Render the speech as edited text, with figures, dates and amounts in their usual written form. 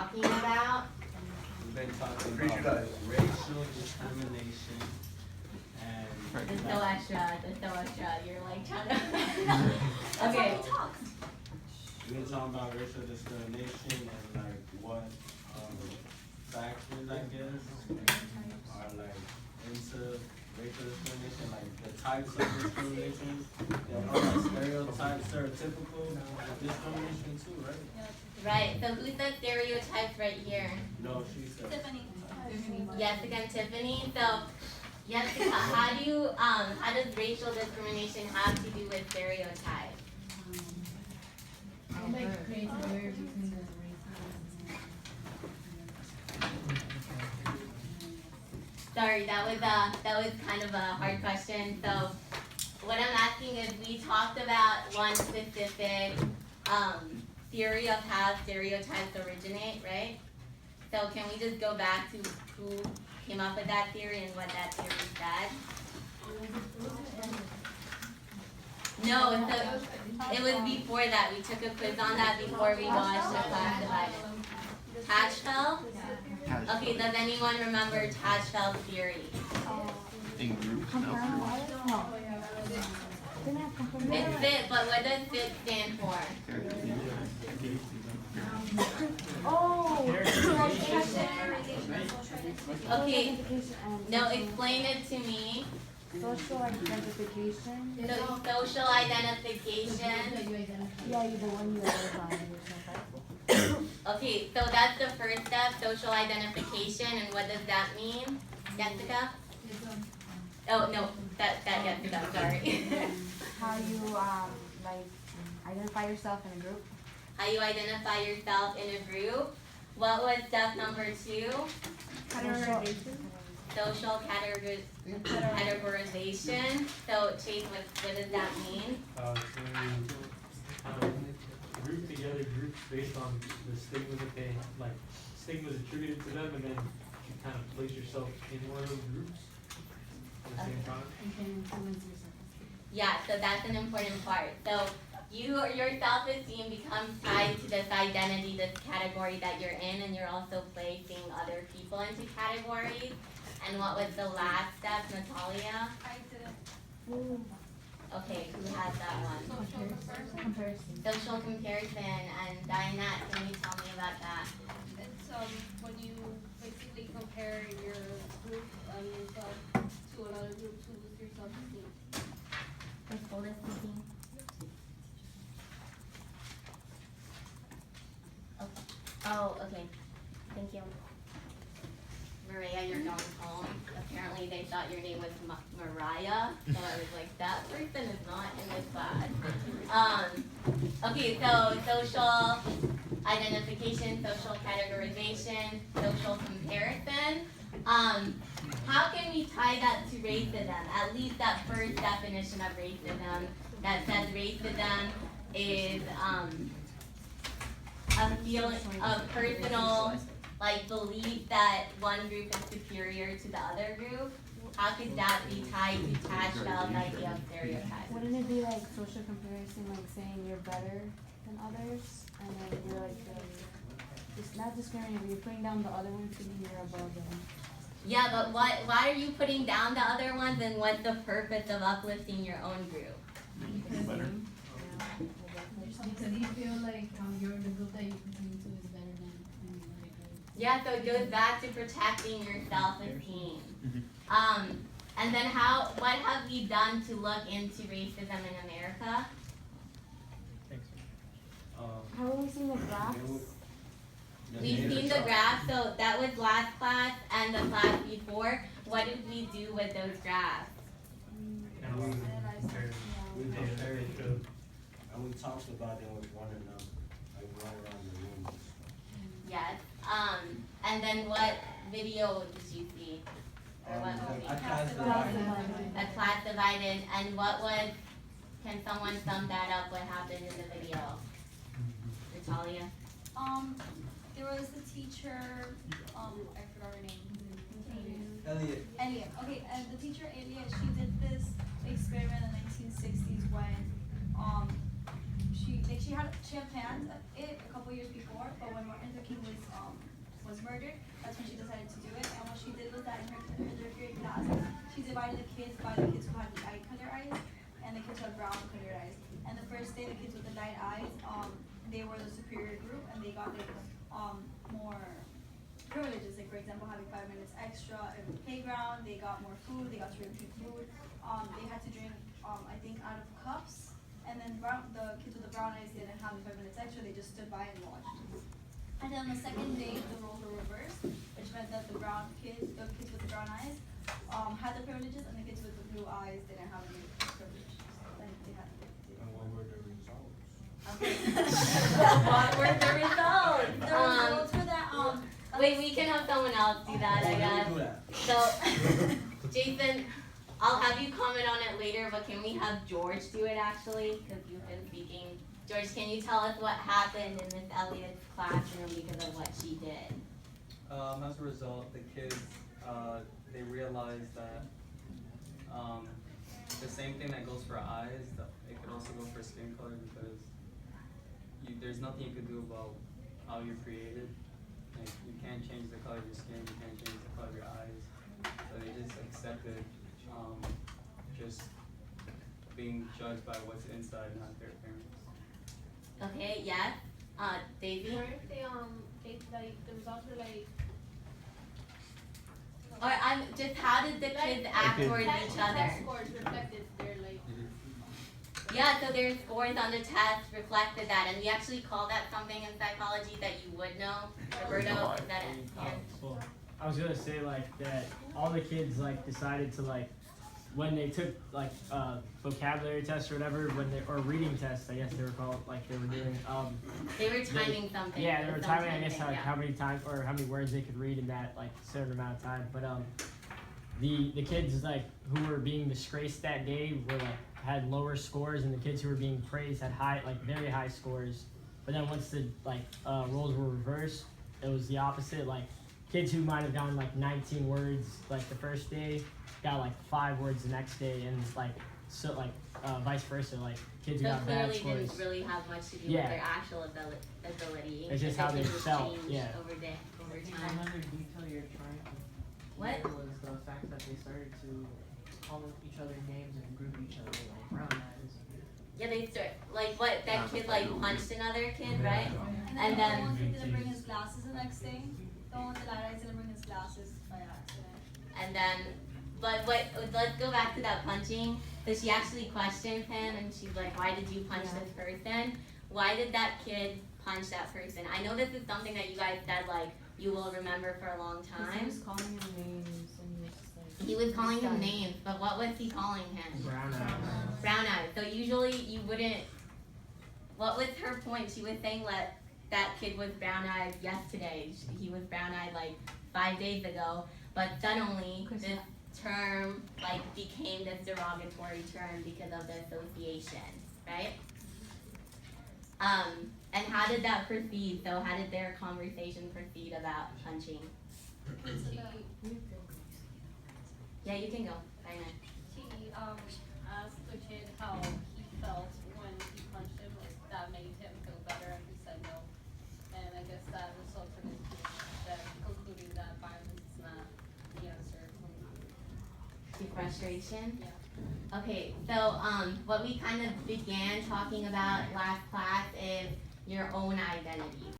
talking about? We've been talking about racial discrimination and It's so extra, you're like trying to. Okay. we've been talking about racial discrimination and like what factors I guess are like into racial discrimination, like the types of discrimination. There are like stereotypes, stereotypical discrimination too, right? Right, so who's the stereotypes right here? No, she said. Tiffany. Jessica and Tiffany. So, Jessica, how does racial discrimination have to do with stereotypes? Like create a barrier between the races. Sorry, that was kind of a hard question. So, what I'm asking is, we talked about one specific theory of how stereotypes originate, right? So can we just go back to who came up with that theory and what that theory said? No, it was before that. We took a quiz on that before we watched the class divided. Hatchfeld? Okay, does anyone remember Hatchfeld's theory? In groups, No. It's FIT, but what does FIT stand for? Okay, no, explain it to me. Social identification. So, social identification. Yeah, you're the one you identify yourself. Okay, so that's the first step, social identification, and what does that mean, Jessica? Oh, no, that Jessica, sorry. How you like identify yourself in a group. How you identify yourself in a group. What was step number 2? Social categorization. So, Chase, what does that mean? Group together groups based on the stigma that they like, stigmas attributed to them, and then you kind of place yourself in one of those groups at the same time. You can influence yourself. Yeah, so that's an important part. So your self-esteem becomes tied to this identity, this category that you're in, and you're also placing other people into categories. And what was the last step, Natalia? I didn't. Okay, who has that one? Comparison. Social comparison. And Diana, can you tell me about that? It's when you basically compare your group yourself to another group to lose your self-esteem. Is Bola speaking? Oh, okay. Thank you. Maria, you're going home. Apparently they thought your name was Mariah, so I was like, that person is not in this class. Okay, so social identification, social categorization, social comparison. How can we tie that to racism? At least that first definition of racism that says racism is a feeling of personal belief that one group is superior to the other group. How could that be tied to Hatchfeld's idea of stereotypes? Wouldn't it be like social comparison, like saying you're better than others, and then you're like, it's not discriminating, you're putting down the other ones to be you're above them. Yeah, but why are you putting down the other ones, and what's the purpose of uplifting your own group? Because you feel like you're the group that you pertain to is better than another group. Yeah, so it goes back to protecting your self-esteem. And then what have we done to look into racism in America? How have we seen the graphs? We've seen the graphs, so that was last class and the class before. What did we do with those graphs? And we compared it to. And we talked about it with one another, like right around the room. Yes. And then what video did you see? Or what movie? I class divided. A class divided. And can someone sum that up? What happened in the video? Natalia? There was the teacher, I forgot her name. Elliot. Okay, and the teacher Elliot, she did this experiment in the 1960s when she had planned it a couple years before, but when Martin Luther King was murdered, that's when she decided to do it. And what she did was that in her third grade class, she divided the kids by the kids who had light colored eyes and the kids who had brown colored eyes. And the first day, the kids with the light eyes, they were the superior group, and they got like more privileges. Like for example, having 5 minutes extra in the playground. They got more food. They got to repeat food. They had to drink, I think, out of cups. And then the kids with the brown eyes didn't have the 5 minutes extra. They just stood by and watched. And then on the second day, the roles were reversed, which meant that the kids with the brown eyes, had the privileges, and the kids with the blue eyes didn't have any privileges. Like they had. And what were the results? Okay. What were the results? The results were that Wait, we can have someone else do that, I guess. Do that. So, Jason, I'll have you comment on it later, but can we have George do it actually? Because you've been speaking. George, can you tell us what happened in Miss Elliott's classroom because of what she did? As a result, the kids, they realized that the same thing that goes for eyes, it could also go for skin color because there's nothing you could do about how you're created. Like, you can't change the color of your skin, you can't change the color of your eyes. So they just accepted just being judged by what's inside, not their appearance. Okay, yes. Daisy? Weren't they like the results were like Or just how did the kids act towards each other? test scores reflected their like Yeah, so their scores on the test reflected that, and we actually call that something in psychology that you would know. Roberto, is that it? Yeah. Well, I was gonna say like that all the kids like decided to like when they took like vocabulary tests or whatever or reading tests I guess they were called like they were doing They were timing something. yeah they were some timing I guess timing, like how many times or how many words they could read in that like certain amount of time but the kids like who were being disgraced that day were like had lower scores and the kids who were being praised had high like very high scores but then once the like roles were reversed it was the opposite like kids who might have gotten like 19 words like the first day got like 5 words the next day and like so like vice versa like kids who So got bad clearly scores didn't really have much to do Yeah. with their actual ability. It's just The how they kids felt, changed yeah. over I think time. another detail you're trying to What? hear was the fact that they started to call each other names and group each other like brown eyes. Yeah, they start like what that kid like punched another kid, right? And And then then the one kid didn't bring his glasses the next day. The one with the light eyes didn't bring his glasses by accident. and then but let's go back to that punching. So she actually questioned him and she's like, why did you punch this person? Why did that kid punch that person? I know this is something that you guys said like you will remember for a long He time. was calling him names and he was just like. He was calling him names, but what was he calling him? brown eyes Brown eyes. So usually you wouldn't. What was her point? She was saying that kid was brown eyed yesterday. He was brown eyed like 5 days ago, but suddenly this term like became this derogatory term because of the association, right? And how did that proceed? So how did their conversation proceed about punching? Yeah, you can go. Diana. she asked the kid how he felt when he punched him, like that made him feel better, and he said no. And I guess that resulted in them concluding that violence is not the answer. The frustration. Yeah. Okay, so what we kind of began talking about last class is your own identity.